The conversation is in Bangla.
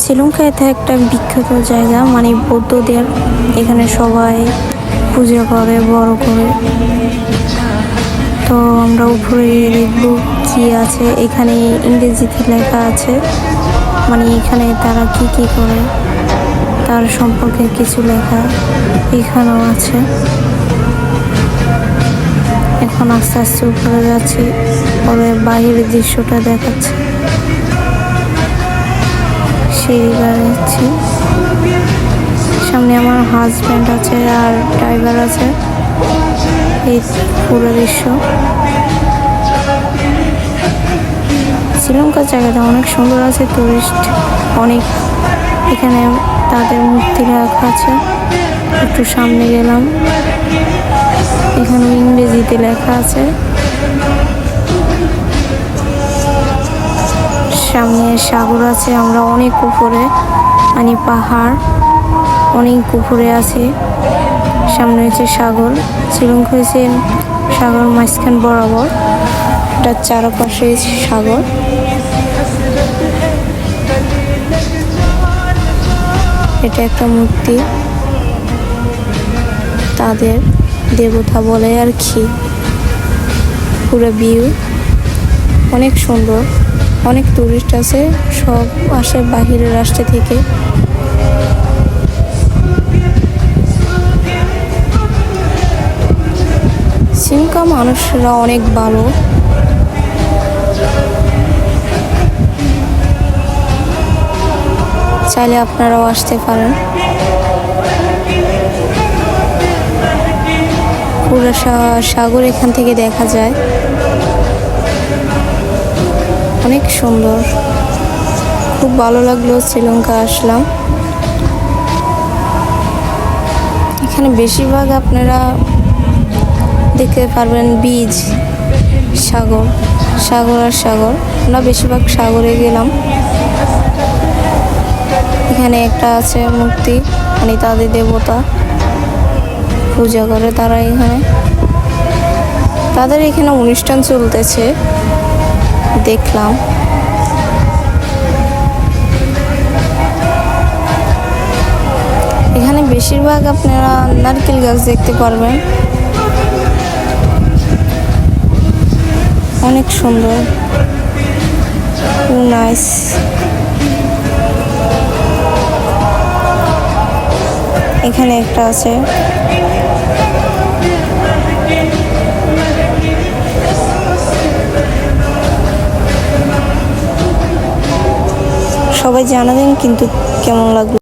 শ্রীলঙ্কা এটা একটা বিখ্যাত জায়গা, মানে বৌদ্ধদের। এখানে সবাই পূজা করে বড় করে। তো আমরা উপরে দেখব কি আছে। এখানে ইংরেজিতে লেখা আছে, মানে এখানে তারা কি কি করে তার সম্পর্কে কিছু লেখা এখানেও আছে। এখন আস্তে আস্তে উপরে যাচ্ছি, পরে বাইরের দৃশ্যটা দেখাচ্ছে। সিঁড়ি যাচ্ছি, সামনে আমার হাজব্যান্ড আছে আর ড্রাইভার আছে। এই পুরো দৃশ্য। শ্রীলঙ্কার জায়গাটা অনেক সুন্দর আছে, টুরিস্ট অনেক। এখানে তাদের মূর্তি রাখা আছে। একটু সামনে গেলাম, এখানে ইংরেজিতে লেখা আছে। সামনে সাগর আছে, আমরা অনেক উপরে, মানে পাহাড় অনেক উপরে আছে। সামনে হচ্ছে সাগর। শ্রীলঙ্কা হয়েছে সাগর মাঝখান বরাবর, তার চারপাশে সাগর। এটা একটা মূর্তি, তাদের দেবতা বলে আর কি। পুরো ভিউ অনেক সুন্দর, অনেক টুরিস্ট আছে, সব আসে বাহিরের রাষ্ট্র থেকে। শ্রীলঙ্কা মানুষরা অনেক ভালো। চাইলে আপনারাও আসতে পারেন। পুরো সাগর এখান থেকে দেখা যায়, অনেক সুন্দর। খুব ভালো লাগলো, শ্রীলঙ্কা আসলাম। এখানে বেশিরভাগ আপনারা দেখতে পারবেন বীজ, সাগর, সাগর আর সাগর। আমরা বেশিরভাগ সাগরে গেলাম। এখানে একটা আছে মূর্তি, মানে তাদের দেবতা পূজা করে তারা। এখানে তাদের এখানে অনুষ্ঠান চলতেছে, দেখলাম। এখানে বেশিরভাগ আপনারা নারকেল গাছ দেখতে পারবেন, অনেক সুন্দর, নাইস। এখানে একটা আছে। সবাই জানাবেন কিন্তু কেমন লাগলো।